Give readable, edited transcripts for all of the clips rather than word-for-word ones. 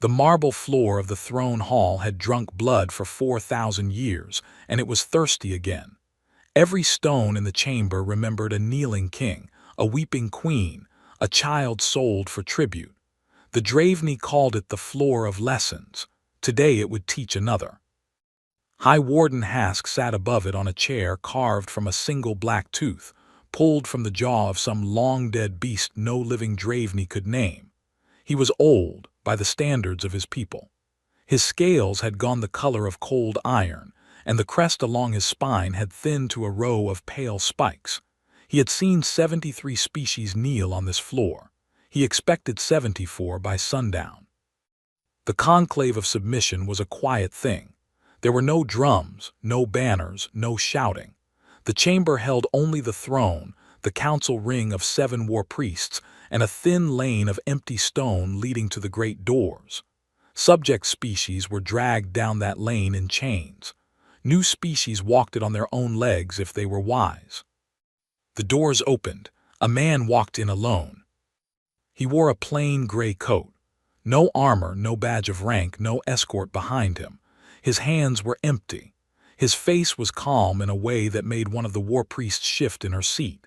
The marble floor of the throne hall had drunk blood for 4,000 years, and it was thirsty again. Every stone in the chamber remembered a kneeling king, a weeping queen, a child sold for tribute. The Draveni called it the floor of lessons. Today it would teach another. High Warden Hask sat above it on a chair carved from a single black tooth, pulled from the jaw of some long-dead beast no living Draveni could name. He was old, by the standards of his people. His scales had gone the color of cold iron, and the crest along his spine had thinned to a row of pale spikes. He had seen 73 species kneel on this floor. He expected 74 by sundown. The conclave of submission was a quiet thing. There were no drums, no banners, no shouting. The chamber held only the throne, the council ring of 7 war priests, and a thin lane of empty stone leading to the great doors. Subject species were dragged down that lane in chains. New species walked it on their own legs if they were wise. The doors opened. A man walked in alone. He wore a plain gray coat. No armor, no badge of rank, no escort behind him. His hands were empty. His face was calm in a way that made one of the war priests shift in her seat.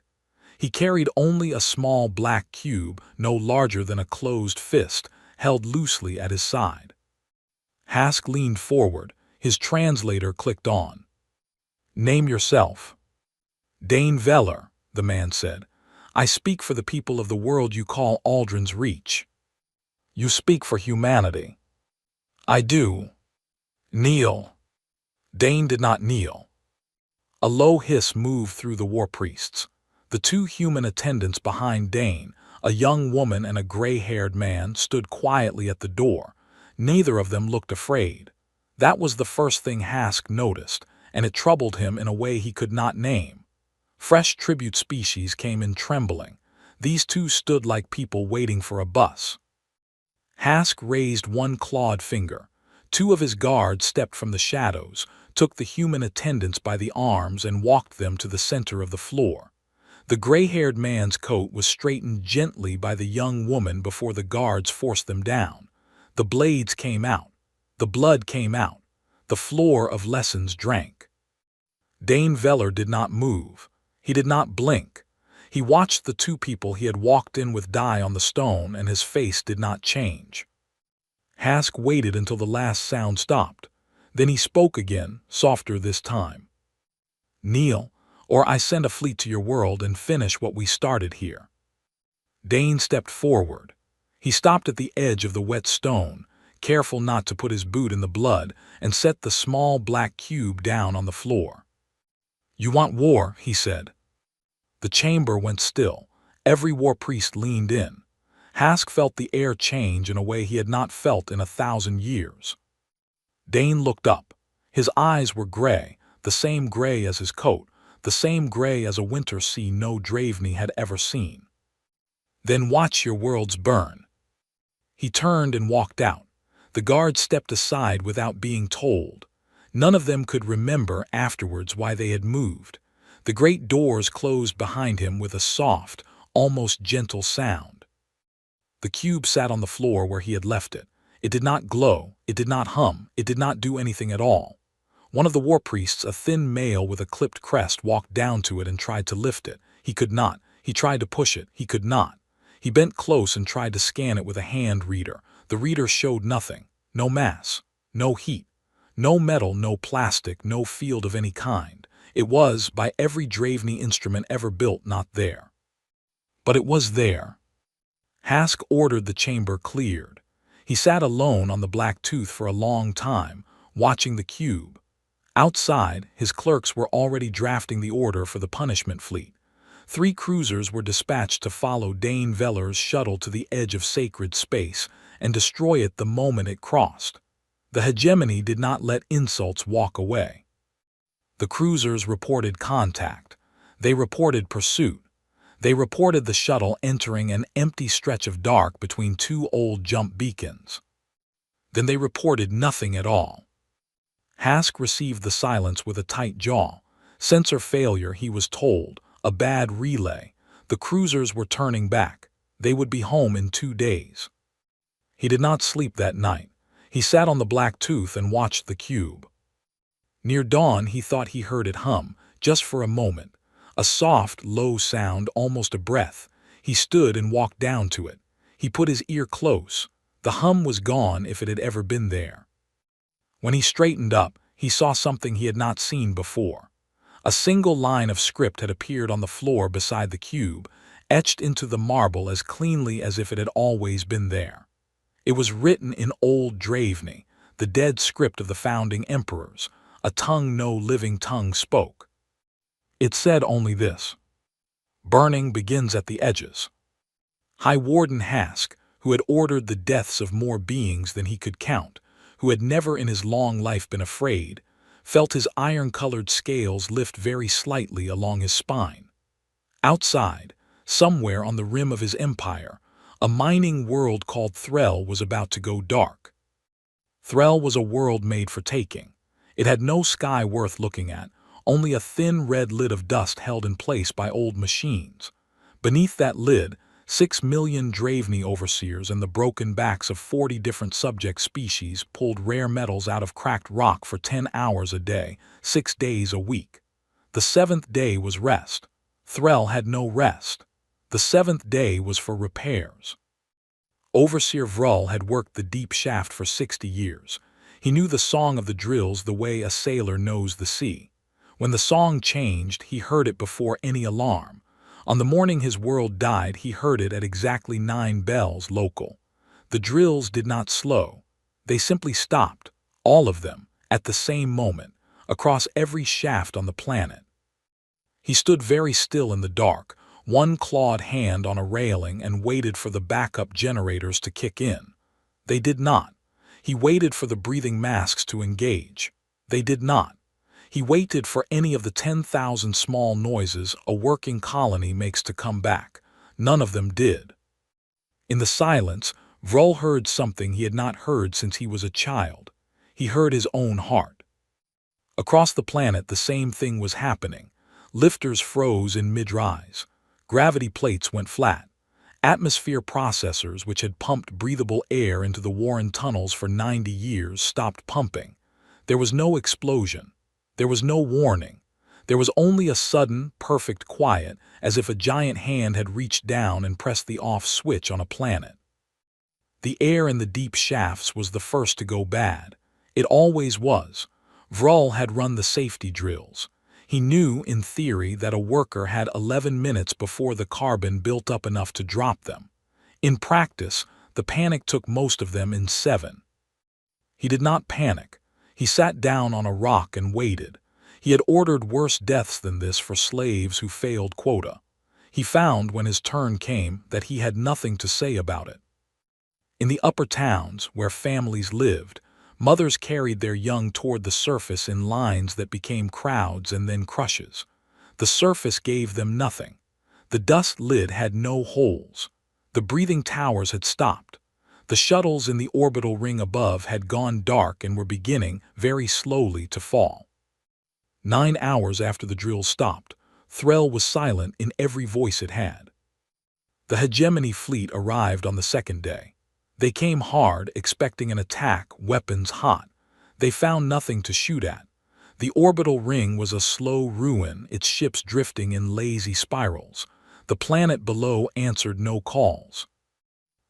He carried only a small black cube, no larger than a closed fist, held loosely at his side. Hask leaned forward. His translator clicked on. "Name yourself." "Dane Veller," the man said. "I speak for the people of the world you call Aldrin's Reach." "You speak for humanity." "I do." "Kneel." Dane did not kneel. A low hiss moved through the war priests. The 2 human attendants behind Dane, a young woman and a gray-haired man, stood quietly at the door. Neither of them looked afraid. That was the first thing Hask noticed, and it troubled him in a way he could not name. Fresh tribute species came in trembling. These 2 stood like people waiting for a bus. Hask raised one clawed finger. 2 of his guards stepped from the shadows, took the human attendants by the arms and walked them to the center of the floor. The gray-haired man's coat was straightened gently by the young woman before the guards forced them down. The blades came out. The blood came out. The floor of lessons drank. Dane Veller did not move. He did not blink. He watched the 2 people he had walked in with die on the stone, and his face did not change. Hask waited until the last sound stopped. Then he spoke again, softer this time. "Kneel, or I send a fleet to your world and finish what we started here." Dane stepped forward. He stopped at the edge of the wet stone, careful not to put his boot in the blood, and set the small black cube down on the floor. "You want war," he said. The chamber went still. Every war priest leaned in. Hask felt the air change in a way he had not felt in 1,000 years. Dane looked up. His eyes were gray, the same gray as his coat, the same gray as a winter sea no Draveni had ever seen. "Then watch your worlds burn." He turned and walked out. The guards stepped aside without being told. None of them could remember afterwards why they had moved. The great doors closed behind him with a soft, almost gentle sound. The cube sat on the floor where he had left it. It did not glow, it did not hum, it did not do anything at all. One of the war priests, a thin male with a clipped crest, walked down to it and tried to lift it. He could not. He tried to push it. He could not. He bent close and tried to scan it with a hand reader. The reader showed nothing. No mass. No heat. No metal, no plastic, no field of any kind. It was, by every Draveni instrument ever built, not there. But it was there. Hask ordered the chamber cleared. He sat alone on the black tooth for a long time, watching the cube. Outside, his clerks were already drafting the order for the punishment fleet. 3 cruisers were dispatched to follow Dane Veller's shuttle to the edge of sacred space and destroy it the moment it crossed. The hegemony did not let insults walk away. The cruisers reported contact. They reported pursuit. They reported the shuttle entering an empty stretch of dark between 2 old jump beacons. Then they reported nothing at all. Hask received the silence with a tight jaw. Sensor failure, he was told. A bad relay. The cruisers were turning back. They would be home in 2 days. He did not sleep that night. He sat on the black tooth and watched the cube. Near dawn, he thought he heard it hum, just for a moment. A soft, low sound, almost a breath. He stood and walked down to it. He put his ear close. The hum was gone if it had ever been there. When he straightened up, he saw something he had not seen before. A single line of script had appeared on the floor beside the cube, etched into the marble as cleanly as if it had always been there. It was written in Old Draveni, the dead script of the founding emperors, a tongue no living tongue spoke. It said only this: "Burning begins at the edges." High Warden Hask, who had ordered the deaths of more beings than he could count, who had never in his long life been afraid, felt his iron-colored scales lift very slightly along his spine. Outside, somewhere on the rim of his empire, a mining world called Threll was about to go dark. Threll was a world made for taking. It had no sky worth looking at, only a thin red lid of dust held in place by old machines. Beneath that lid, 6 million Draveni overseers and the broken backs of 40 different subject species pulled rare metals out of cracked rock for 10 hours a day, 6 days a week. The 7th day was rest. Threll had no rest. The 7th day was for repairs. Overseer Vrul had worked the deep shaft for 60 years. He knew the song of the drills the way a sailor knows the sea. When the song changed, he heard it before any alarm. On the morning his world died, he heard it at exactly 9 bells local. The drills did not slow. They simply stopped, all of them, at the same moment, across every shaft on the planet. He stood very still in the dark, one clawed hand on a railing, and waited for the backup generators to kick in. They did not. He waited for the breathing masks to engage. They did not. He waited for any of the 10,000 small noises a working colony makes to come back. None of them did. In the silence, Vrul heard something he had not heard since he was a child. He heard his own heart. Across the planet, the same thing was happening. Lifters froze in mid-rise. Gravity plates went flat. Atmosphere processors, which had pumped breathable air into the Warren tunnels for 90 years, stopped pumping. There was no explosion. There was no warning. There was only a sudden, perfect quiet, as if a giant hand had reached down and pressed the off switch on a planet. The air in the deep shafts was the first to go bad. It always was. Vrul had run the safety drills. He knew, in theory, that a worker had 11 minutes before the carbon built up enough to drop them. In practice, the panic took most of them in 7. He did not panic. He sat down on a rock and waited. He had ordered worse deaths than this for slaves who failed quota. He found, when his turn came, that he had nothing to say about it. In the upper towns, where families lived, mothers carried their young toward the surface in lines that became crowds and then crushes. The surface gave them nothing. The dust lid had no holes. The breathing towers had stopped. The shuttles in the orbital ring above had gone dark and were beginning, very slowly, to fall. 9 hours after the drill stopped, Threll was silent in every voice it had. The hegemony fleet arrived on the 2nd day. They came hard, expecting an attack, weapons hot. They found nothing to shoot at. The orbital ring was a slow ruin, its ships drifting in lazy spirals. The planet below answered no calls.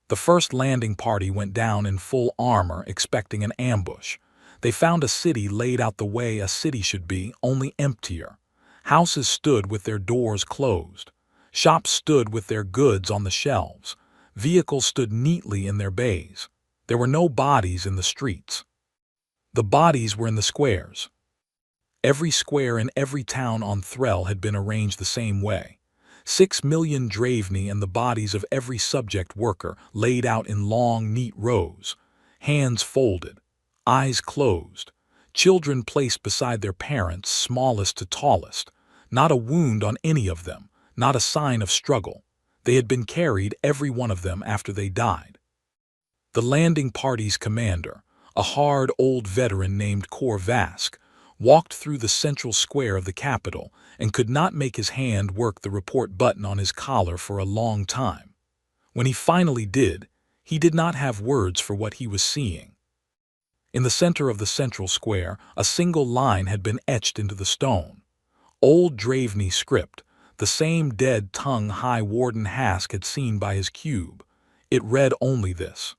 The first landing party went down in full armor, expecting an ambush. They found a city laid out the way a city should be, only emptier. Houses stood with their doors closed. Shops stood with their goods on the shelves. Vehicles stood neatly in their bays. There were no bodies in the streets. The bodies were in the squares. Every square in every town on Threll had been arranged the same way. 6 million Draveni and the bodies of every subject worker laid out in long, neat rows. Hands folded. Eyes closed. Children placed beside their parents, smallest to tallest. Not a wound on any of them. Not a sign of struggle. They had been carried, every one of them, after they died. The landing party's commander, a hard old veteran named Vask, walked through the central square of the capital and could not make his hand work the report button on his collar for a long time. When he finally did, he did not have words for what he was seeing. In the center of the central square, a single line had been etched into the stone. Old Draveney script, the same dead tongue-high Warden Hask had seen by his cube. It read only this.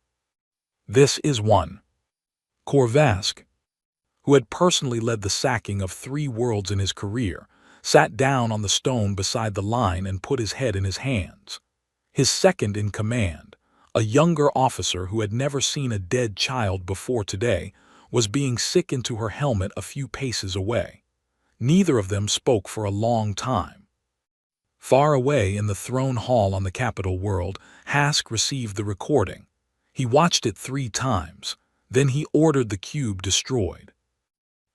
This is one. Korvask, who had personally led the sacking of 3 worlds in his career, sat down on the stone beside the line and put his head in his hands. His second in command, a younger officer who had never seen a dead child before today, was being sick into her helmet a few paces away. Neither of them spoke for a long time. Far away in the throne hall on the capital world, Hask received the recording. He watched it 3 times, then he ordered the cube destroyed.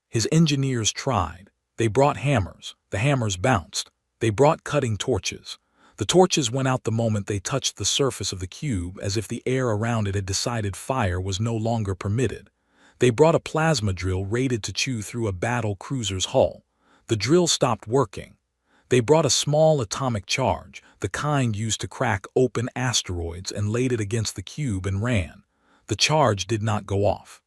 His engineers tried. They brought hammers. The hammers bounced. They brought cutting torches. The torches went out the moment they touched the surface of the cube, as if the air around it had decided fire was no longer permitted. They brought a plasma drill rated to chew through a battle cruiser's hull. The drill stopped working. They brought a small atomic charge, the kind used to crack open asteroids, and laid it against the cube and ran. The charge did not go off.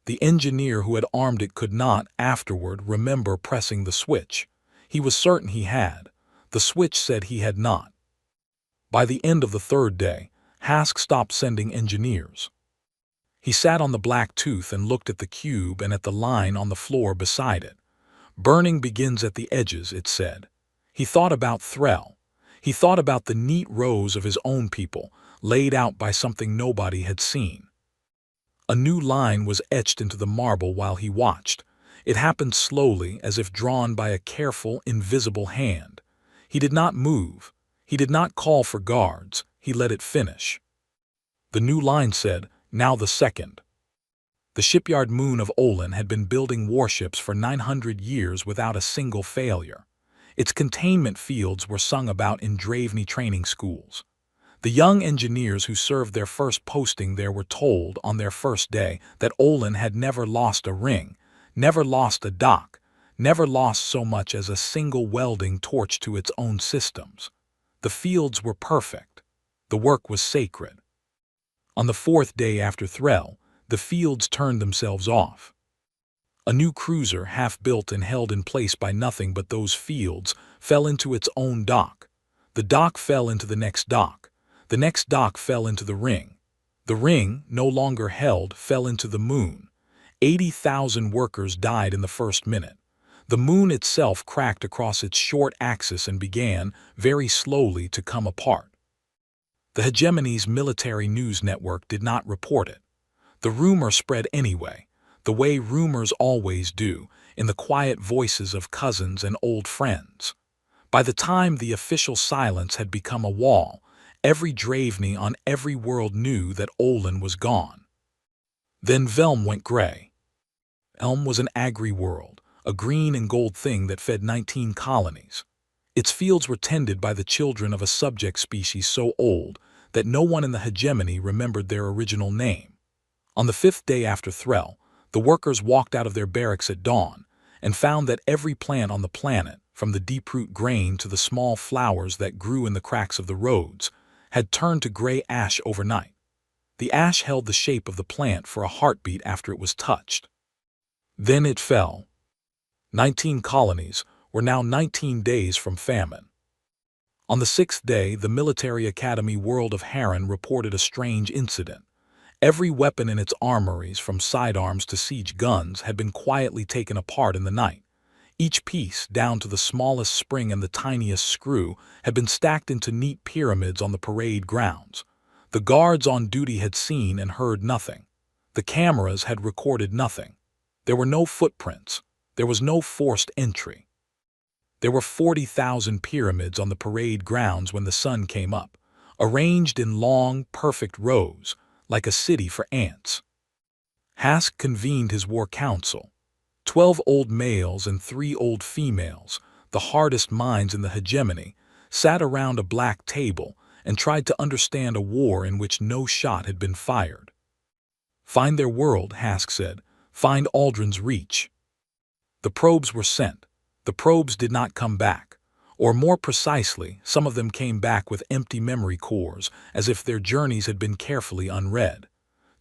The engineer who had armed it could not, afterward, remember pressing the switch. He was certain he had. The switch said he had not. By the end of the 3rd day, Hask stopped sending engineers. He sat on the black tooth and looked at the cube and at the line on the floor beside it. Burning begins at the edges, it said. He thought about Threll. He thought about the neat rows of his own people, laid out by something nobody had seen. A new line was etched into the marble while he watched. It happened slowly, as if drawn by a careful, invisible hand. He did not move. He did not call for guards. He let it finish. The new line said, "Now the second." The shipyard moon of Olin had been building warships for 900 years without a single failure. Its containment fields were sung about in Draveney training schools. The young engineers who served their first posting there were told on their first day that Olin had never lost a ring, never lost a dock, never lost so much as a single welding torch to its own systems. The fields were perfect. The work was sacred. On the 4th day after Threll, the fields turned themselves off. A new cruiser, half-built and held in place by nothing but those fields, fell into its own dock. The dock fell into the next dock. The next dock fell into the ring. The ring, no longer held, fell into the moon. 80,000 workers died in the first minute. The moon itself cracked across its short axis and began, very slowly, to come apart. The hegemony's military news network did not report it. The rumor spread anyway, the way rumors always do, in the quiet voices of cousins and old friends. By the time the official silence had become a wall, every Draveney on every world knew that Olin was gone. Then Velm went gray. Elm was an agri-world, a green and gold thing that fed 19 colonies. Its fields were tended by the children of a subject species so old that no one in the hegemony remembered their original name. On the 5th day after Threll, the workers walked out of their barracks at dawn and found that every plant on the planet, from the deep-root grain to the small flowers that grew in the cracks of the roads, had turned to gray ash overnight. The ash held the shape of the plant for a heartbeat after it was touched. Then it fell. 19 colonies were now 19 days from famine. On the 6th day, the Military Academy world of Harran reported a strange incident. Every weapon in its armories, from sidearms to siege guns, had been quietly taken apart in the night. Each piece, down to the smallest spring and the tiniest screw, had been stacked into neat pyramids on the parade grounds. The guards on duty had seen and heard nothing. The cameras had recorded nothing. There were no footprints. There was no forced entry. There were 40,000 pyramids on the parade grounds when the sun came up, arranged in long, perfect rows, like a city for ants. Hask convened his war council. 12 old males and 3 old females, the hardest minds in the hegemony, sat around a black table and tried to understand a war in which no shot had been fired. "Find their world," Hask said. "Find Aldrin's Reach." The probes were sent. The probes did not come back. Or more precisely, some of them came back with empty memory cores, as if their journeys had been carefully unread.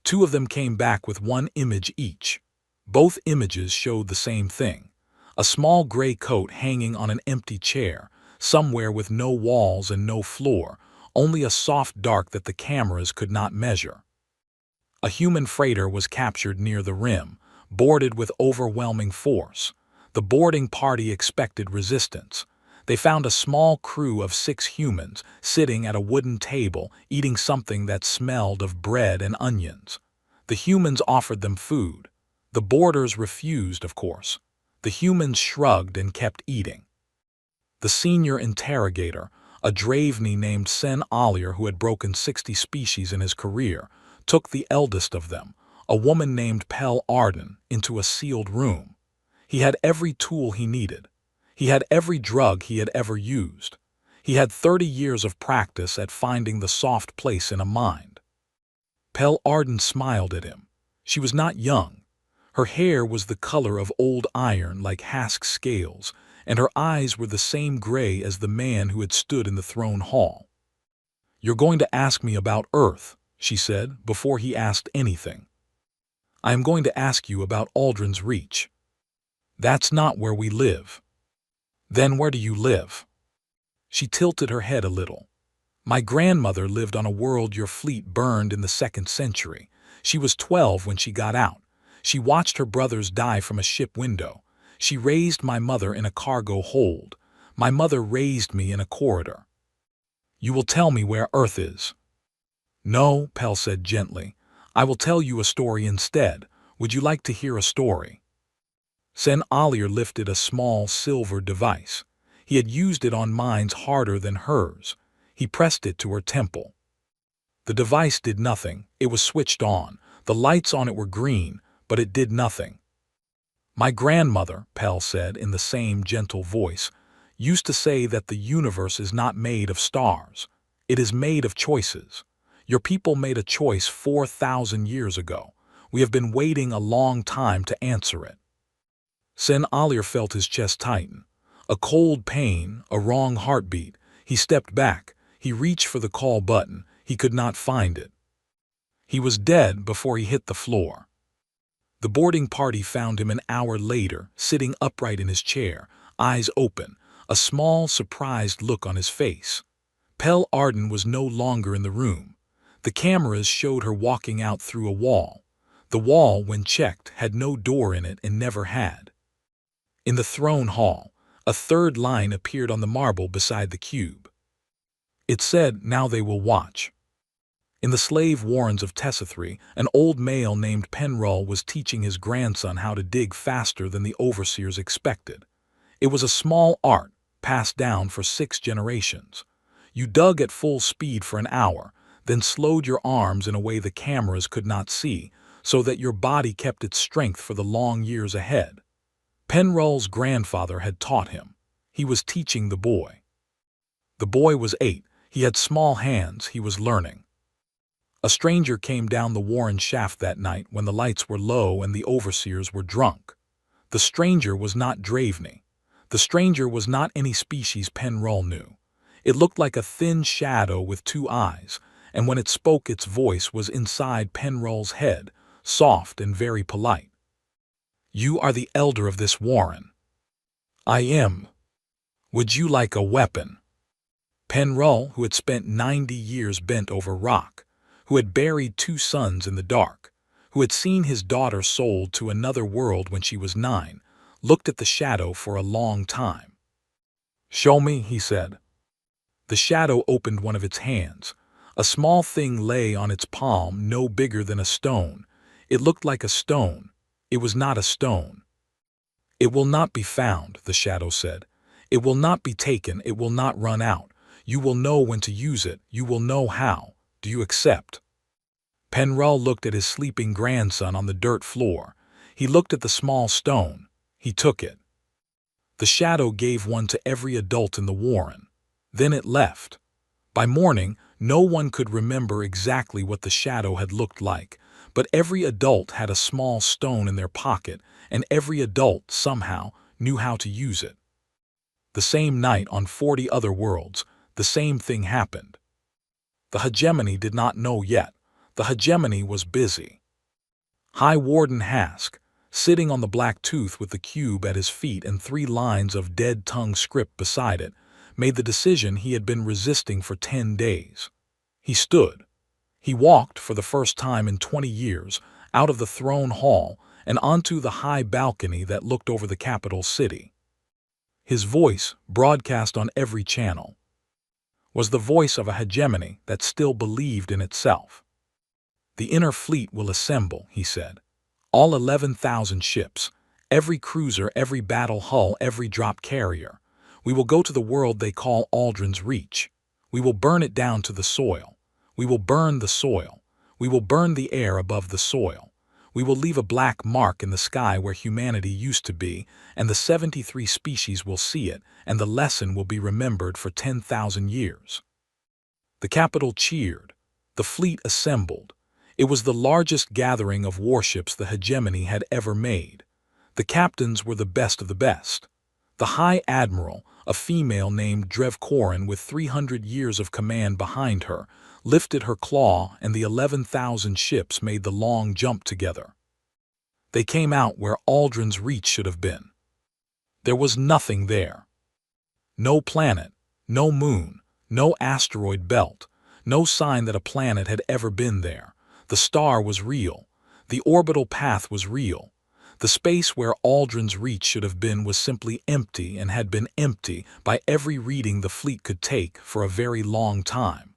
Two of them came back with one image each. Both images showed the same thing: a small gray coat hanging on an empty chair, somewhere with no walls and no floor, only a soft dark that the cameras could not measure. A human freighter was captured near the rim, boarded with overwhelming force. The boarding party expected resistance. They found a small crew of 6 humans sitting at a wooden table eating something that smelled of bread and onions. The humans offered them food. The boarders refused, of course. The humans shrugged and kept eating. The senior interrogator, a Draveney named Sen Alier who had broken 60 species in his career, took the eldest of them, a woman named Pel Arden, into a sealed room. He had every tool he needed. He had every drug he had ever used. He had 30 years of practice at finding the soft place in a mind. Pel Arden smiled at him. She was not young. Her hair was the color of old iron like Hask's scales, and her eyes were the same gray as the man who had stood in the throne hall. "You're going to ask me about Earth," she said, before he asked anything. "I am going to ask you about Aldrin's Reach." "That's not where we live." "Then where do you live?" She tilted her head a little. "My grandmother lived on a world your fleet burned in the 2nd century. She was 12 when she got out. She watched her brothers die from a ship window. She raised my mother in a cargo hold. My mother raised me in a corridor." "You will tell me where Earth is." "No," Pel said gently. "I will tell you a story instead. Would you like to hear a story?" Sen Alier lifted a small silver device. He had used it on minds harder than hers. He pressed it to her temple. The device did nothing. It was switched on. The lights on it were green, but it did nothing. "My grandmother," Pel said in the same gentle voice, "used to say that the universe is not made of stars. It is made of choices. Your people made a choice 4,000 years ago. We have been waiting a long time to answer it." Sen Alier felt his chest tighten. A cold pain, a wrong heartbeat. He stepped back. He reached for the call button. He could not find it. He was dead before he hit the floor. The boarding party found him an hour later, sitting upright in his chair, eyes open, a small, surprised look on his face. Pel Arden was no longer in the room. The cameras showed her walking out through a wall. The wall, when checked, had no door in it and never had. In the throne hall, a third line appeared on the marble beside the cube. It said, "Now they will watch." In the slave warrens of Tessithri, an old male named Penrull was teaching his grandson how to dig faster than the overseers expected. It was a small art, passed down for 6 generations. You dug at full speed for an hour, then slowed your arms in a way the cameras could not see, so that your body kept its strength for the long years ahead. Penrull's grandfather had taught him. He was teaching the boy. The boy was 8. He had small hands. He was learning. A stranger came down the Warren shaft that night when the lights were low and the overseers were drunk. The stranger was not Draveney. The stranger was not any species Penrull knew. It looked like a thin shadow with 2 eyes, and when it spoke its voice was inside Penrull's head, soft and very polite. "You are the elder of this warren." "I am." "Would you like a weapon?" Penrull, who had spent 90 years bent over rock, who had buried 2 sons in the dark, who had seen his daughter sold to another world when she was 9, looked at the shadow for a long time. "Show me," he said. The shadow opened one of its hands. A small thing lay on its palm, no bigger than a stone. It looked like a stone. It was not a stone. "It will not be found," the shadow said. "It will not be taken. It will not run out. You will know when to use it. You will know how. Do you accept?" Penrull looked at his sleeping grandson on the dirt floor. He looked at the small stone. He took it. The shadow gave one to every adult in the warren. Then it left. By morning, no one could remember exactly what the shadow had looked like, but every adult had a small stone in their pocket, and every adult, somehow, knew how to use it. The same night on 40 other worlds, the same thing happened. The hegemony did not know yet. The hegemony was busy. High Warden Hask, sitting on the black tooth with the cube at his feet and 3 lines of dead-tongue script beside it, made the decision he had been resisting for 10 days. He stood. He walked, for the first time in 20 years, out of the throne hall and onto the high balcony that looked over the capital city. His voice, broadcast on every channel, was the voice of a hegemony that still believed in itself. "The inner fleet will assemble," he said. "All 11,000 ships, every cruiser, every battle hull, every drop carrier. We will go to the world they call Aldrin's Reach. We will burn it down to the soil. We will burn the soil. We will burn the air above the soil. We will leave a black mark in the sky where humanity used to be, and the 73 species will see it, and the lesson will be remembered for 10,000 years." The capital cheered. The fleet assembled. It was the largest gathering of warships the hegemony had ever made. The captains were the best of the best. The High Admiral, a female named Drev Korin with 300 years of command behind her, lifted her claw, and the 11,000 ships made the long jump together. They came out where Aldrin's Reach should have been. There was nothing there. No planet, no moon, no asteroid belt, no sign that a planet had ever been there. The star was real. The orbital path was real. The space where Aldrin's Reach should have been was simply empty, and had been empty by every reading the fleet could take for a very long time.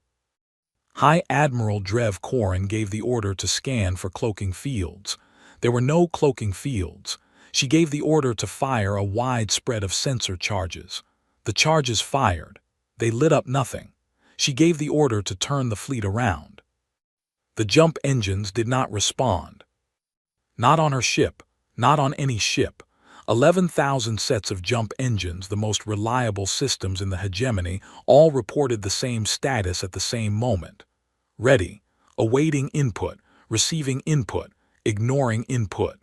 High Admiral Drev Korin gave the order to scan for cloaking fields. There were no cloaking fields. She gave the order to fire a wide spread of sensor charges. The charges fired. They lit up nothing. She gave the order to turn the fleet around. The jump engines did not respond. Not on her ship. Not on any ship. 11,000 sets of jump engines, the most reliable systems in the hegemony, all reported the same status at the same moment. Ready, awaiting input, receiving input, ignoring input.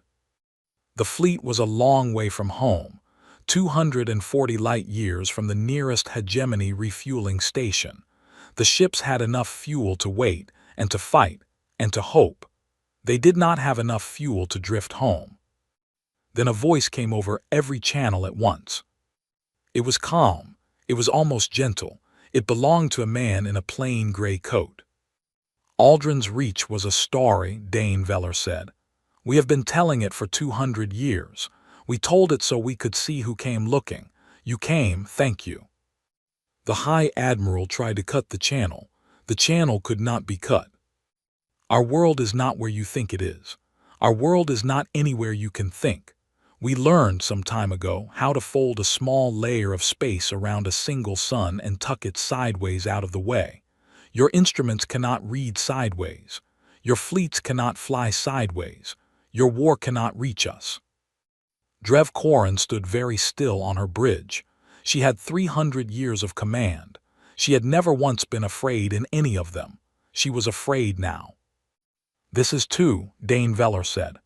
The fleet was a long way from home, 240 light-years from the nearest hegemony refueling station. The ships had enough fuel to wait, and to fight, and to hope. They did not have enough fuel to drift home. Then a voice came over every channel at once. It was calm. It was almost gentle. It belonged to a man in a plain gray coat. "Aldrin's Reach was a story," Dane Veller said. "We have been telling it for 200 years. We told it so we could see who came looking. You came, thank you." The High Admiral tried to cut the channel. The channel could not be cut. "Our world is not where you think it is. Our world is not anywhere you can think. We learned some time ago how to fold a small layer of space around a single sun and tuck it sideways out of the way. Your instruments cannot read sideways. Your fleets cannot fly sideways. Your war cannot reach us." Drev Korin stood very still on her bridge. She had 300 years of command. She had never once been afraid in any of them. She was afraid now. "This is too," Dane Veller said.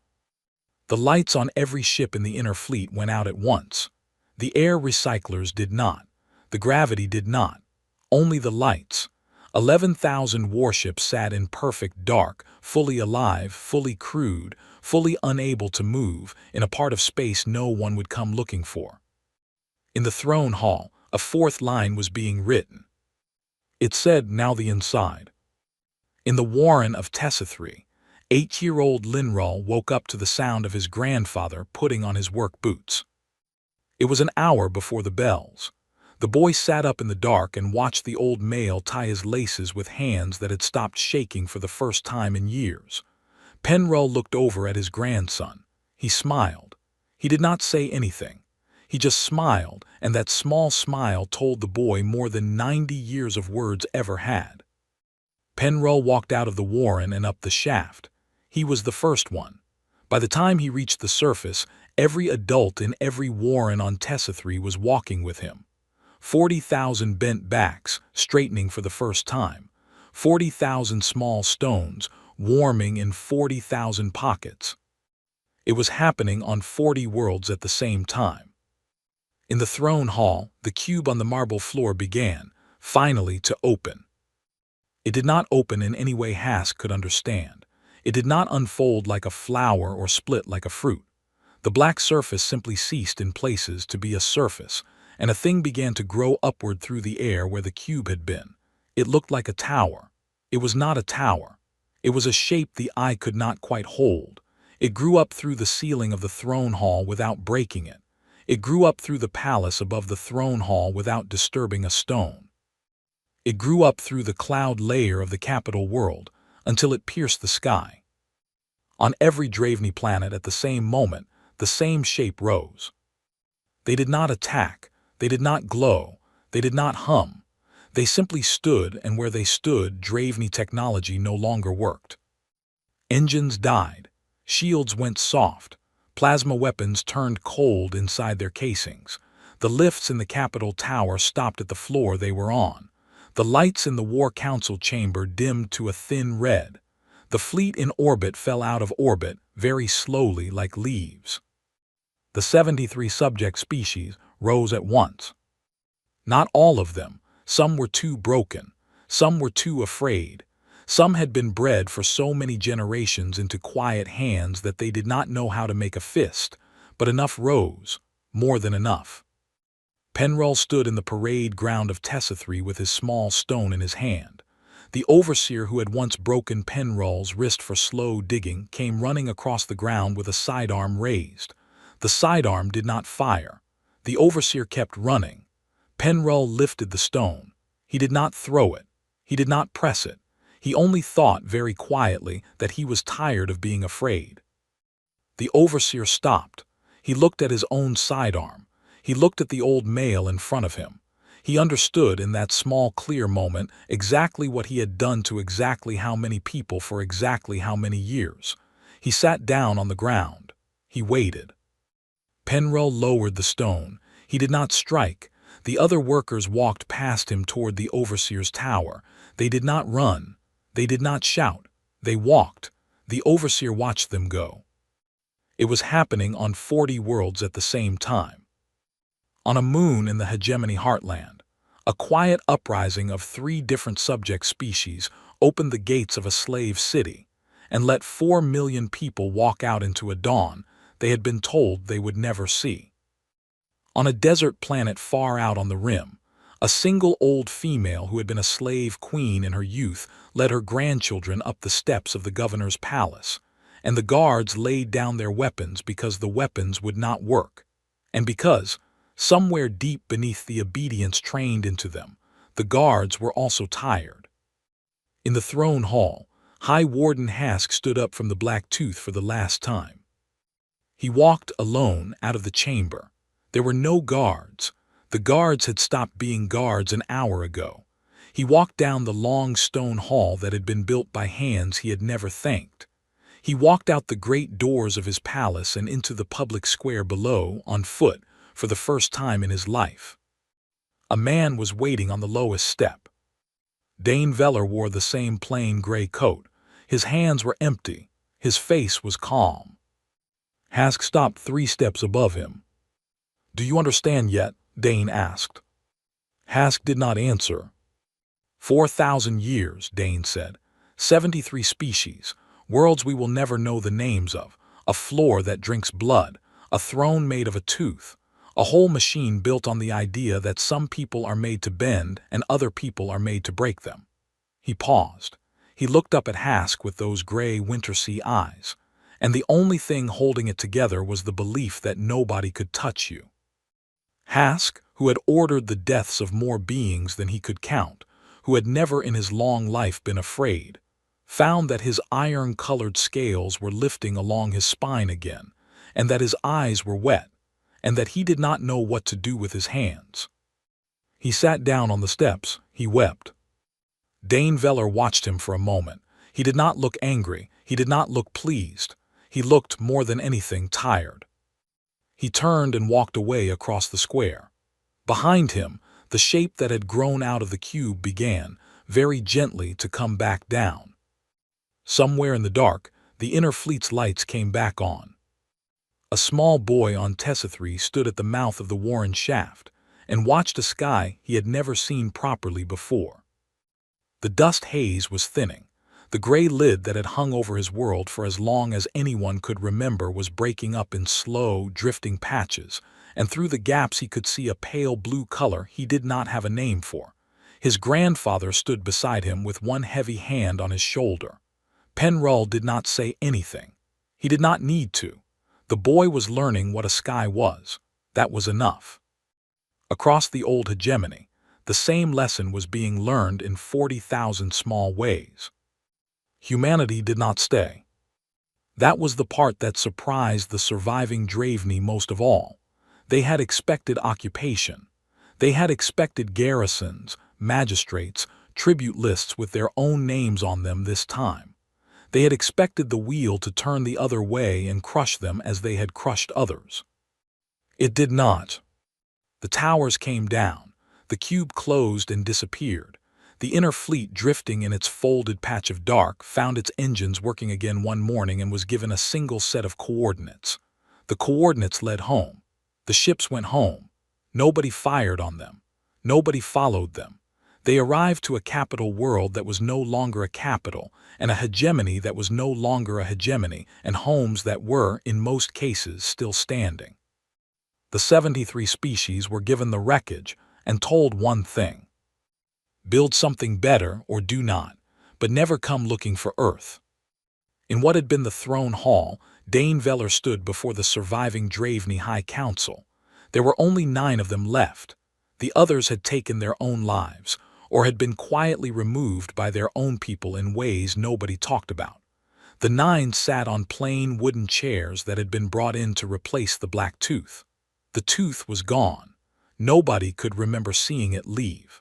The lights on every ship in the inner fleet went out at once. The air recyclers did not. The gravity did not. Only the lights. 11,000 warships sat in perfect dark, fully alive, fully crewed, fully unable to move, in a part of space no one would come looking for. In the throne hall, a 4th line was being written. It said, "Now the inside." In the warren of Tessithri, 8-year-old Linral woke up to the sound of his grandfather putting on his work boots. It was an hour before the bells. The boy sat up in the dark and watched the old male tie his laces with hands that had stopped shaking for the first time in years. Penrell looked over at his grandson. He smiled. He did not say anything. He just smiled, and that small smile told the boy more than 90 years of words ever had. Penrell walked out of the warren and up the shaft. He was the first one. By the time he reached the surface, every adult in every warren on Tessithri was walking with him. 40,000 bent backs, straightening for the first time. 40,000 small stones, warming in 40,000 pockets. It was happening on 40 worlds at the same time. In the throne hall, the cube on the marble floor began, finally, to open. It did not open in any way Hask could understand. It did not unfold like a flower or split like a fruit. The black surface simply ceased in places to be a surface, and a thing began to grow upward through the air where the cube had been. It looked like a tower. It was not a tower. It was a shape the eye could not quite hold. It grew up through the ceiling of the throne hall without breaking it. It grew up through the palace above the throne hall without disturbing a stone. It grew up through the cloud layer of the capital world until it pierced the sky. On every Draveni planet at the same moment, the same shape rose. They did not attack, they did not glow, they did not hum. They simply stood, and where they stood, Draveni technology no longer worked. Engines died, shields went soft, plasma weapons turned cold inside their casings. The lifts in the Capitol Tower stopped at the floor they were on. The lights in the War Council chamber dimmed to a thin red. The fleet in orbit fell out of orbit very slowly like leaves. The 73 subject species rose at once. Not all of them. Some were too broken. Some were too afraid. Some had been bred for so many generations into quiet hands that they did not know how to make a fist, but enough rose, more than enough. Penrol stood in the parade ground of Tessithree with his small stone in his hand. The overseer who had once broken Penrol's wrist for slow digging came running across the ground with a sidearm raised. The sidearm did not fire. The overseer kept running. Penrol lifted the stone. He did not throw it. He did not press it. He only thought very quietly that he was tired of being afraid. The overseer stopped. He looked at his own sidearm. He looked at the old male in front of him. He understood in that small clear moment exactly what he had done to exactly how many people for exactly how many years. He sat down on the ground. He waited. Penrol lowered the stone. He did not strike. The other workers walked past him toward the overseer's tower. They did not run. They did not shout. They walked. The overseer watched them go. It was happening on 40 worlds at the same time. On a moon in the hegemony heartland, a quiet uprising of 3 different subject species opened the gates of a slave city and let 4 million people walk out into a dawn they had been told they would never see. On a desert planet far out on the rim, a single old female who had been a slave queen in her youth led her grandchildren up the steps of the governor's palace, and the guards laid down their weapons because the weapons would not work, and because, somewhere deep beneath the obedience trained into them, the guards were also tired. In the throne hall, High Warden Hask stood up from the Black Tooth for the last time. He walked alone out of the chamber. There were no guards. The guards had stopped being guards an hour ago. He walked down the long stone hall that had been built by hands he had never thanked. He walked out the great doors of his palace and into the public square below, on foot, for the first time in his life. A man was waiting on the lowest step. Dane Veller wore the same plain gray coat. His hands were empty. His face was calm. Hask stopped 3 steps above him. "Do you understand yet?" Dane asked. Hask did not answer. 4,000 years, Dane said. 73 species, worlds we will never know the names of, a floor that drinks blood, a throne made of a tooth, a whole machine built on the idea that some people are made to bend and other people are made to break them. He paused. He looked up at Hask with those gray winter-sea eyes, and the only thing holding it together was the belief that nobody could touch you. Hask, who had ordered the deaths of more beings than he could count, who had never in his long life been afraid, found that his iron-colored scales were lifting along his spine again, and that his eyes were wet, and that he did not know what to do with his hands. He sat down on the steps. He wept. Dane Veller watched him for a moment. He did not look angry. He did not look pleased. He looked, more than anything, tired. He turned and walked away across the square. Behind him, the shape that had grown out of the cube began, very gently, to come back down. Somewhere in the dark, the inner fleet's lights came back on. A small boy on Tessithree stood at the mouth of the Warren shaft and watched a sky he had never seen properly before. The dust haze was thinning. The gray lid that had hung over his world for as long as anyone could remember was breaking up in slow, drifting patches, and through the gaps he could see a pale blue color he did not have a name for. His grandfather stood beside him with one heavy hand on his shoulder. Penrull did not say anything. He did not need to. The boy was learning what a sky was. That was enough. Across the old hegemony, the same lesson was being learned in 40,000 small ways. Humanity did not stay. That was the part that surprised the surviving Draveney most of all. They had expected occupation. They had expected garrisons, magistrates, tribute lists with their own names on them this time. They had expected the wheel to turn the other way and crush them as they had crushed others. It did not. The towers came down. The cube closed and disappeared. The inner fleet, drifting in its folded patch of dark, found its engines working again one morning and was given a single set of coordinates. The coordinates led home. The ships went home. Nobody fired on them. Nobody followed them. They arrived to a capital world that was no longer a capital, and a hegemony that was no longer a hegemony, and homes that were, in most cases, still standing. The 73 species were given the wreckage and told one thing: build something better or do not, but never come looking for Earth. In what had been the throne hall, Dane Veller stood before the surviving Draveney High Council. There were only 9 of them left. The others had taken their own lives, or had been quietly removed by their own people in ways nobody talked about. The 9 sat on plain wooden chairs that had been brought in to replace the black tooth. The tooth was gone. Nobody could remember seeing it leave.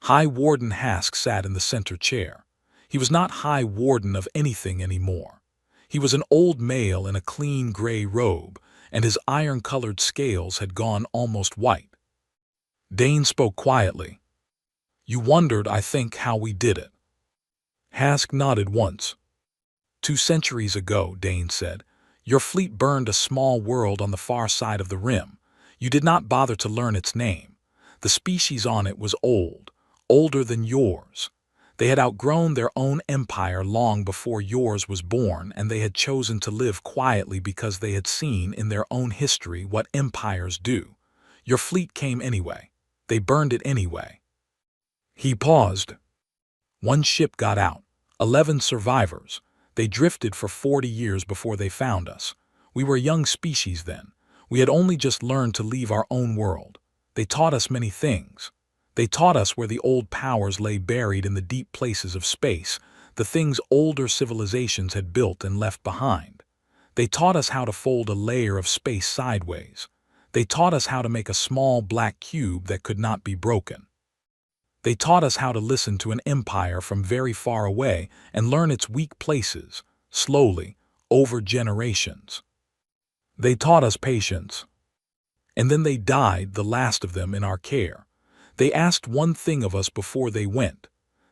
High Warden Hask sat in the center chair. He was not High Warden of anything anymore. He was an old male in a clean gray robe, and his iron-colored scales had gone almost white. Dane spoke quietly. You wondered, I think, how we did it. Hask nodded once. 2 centuries ago, Dane said, your fleet burned a small world on the far side of the rim. You did not bother to learn its name. The species on it was old, older than yours. They had outgrown their own empire long before yours was born, and they had chosen to live quietly because they had seen in their own history what empires do. Your fleet came anyway. They burned it anyway. He paused. 1 ship got out, 11 survivors. They drifted for 40 years before they found us. We were a young species then. We had only just learned to leave our own world. They taught us many things. They taught us where the old powers lay buried in the deep places of space, the things older civilizations had built and left behind. They taught us how to fold a layer of space sideways. They taught us how to make a small black cube that could not be broken. They taught us how to listen to an empire from very far away and learn its weak places, slowly, over generations. They taught us patience. And then they died, the last of them, in our care. They asked one thing of us before they went.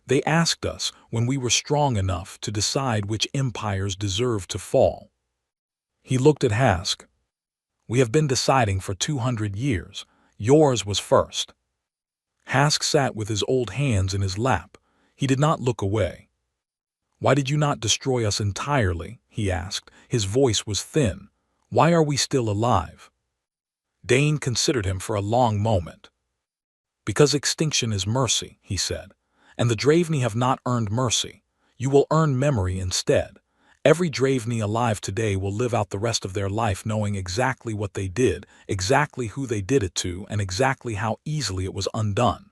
They asked us, when we were strong enough, to decide which empires deserved to fall. He looked at Hask. We have been deciding for 200 years. Yours was first. Hask sat with his old hands in his lap. He did not look away. Why did you not destroy us entirely? He asked. His voice was thin. Why are we still alive? Dane considered him for a long moment. Because extinction is mercy, he said, and the Draveney have not earned mercy. You will earn memory instead. Every Draveney alive today will live out the rest of their life knowing exactly what they did, exactly who they did it to, and exactly how easily it was undone.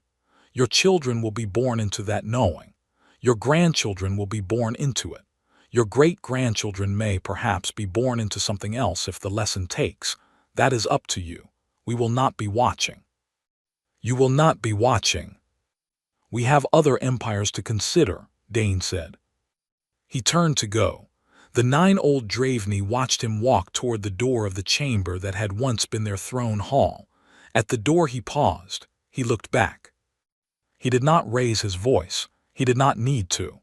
Your children will be born into that knowing. Your grandchildren will be born into it. Your great-grandchildren may perhaps be born into something else if the lesson takes. That is up to you. We will not be watching. You will not be watching. We have other empires to consider, Dane said. He turned to go. The 9 old Draveney watched him walk toward the door of the chamber that had once been their throne hall. At the door he paused. He looked back. He did not raise his voice. He did not need to.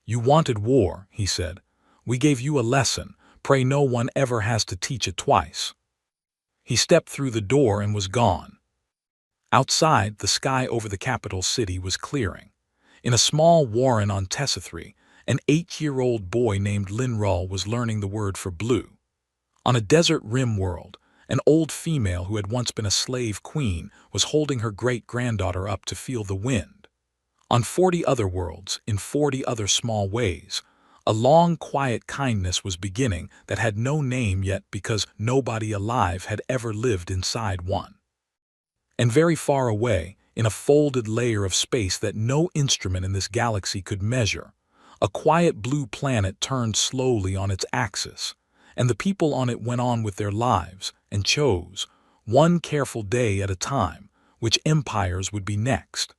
You wanted war, he said. We gave you a lesson. Pray no one ever has to teach it twice. He stepped through the door and was gone. Outside, the sky over the capital city was clearing. In a small warren on Tessithri, an 8-year-old boy named Linrol was learning the word for blue. On a desert rim world, an old female who had once been a slave queen was holding her great-granddaughter up to feel the wind. On 40 other worlds, in 40 other small ways, a long, quiet kindness was beginning that had no name yet because nobody alive had ever lived inside one. And very far away, in a folded layer of space that no instrument in this galaxy could measure, a quiet blue planet turned slowly on its axis, and the people on it went on with their lives and chose, one careful day at a time, which empires would be next.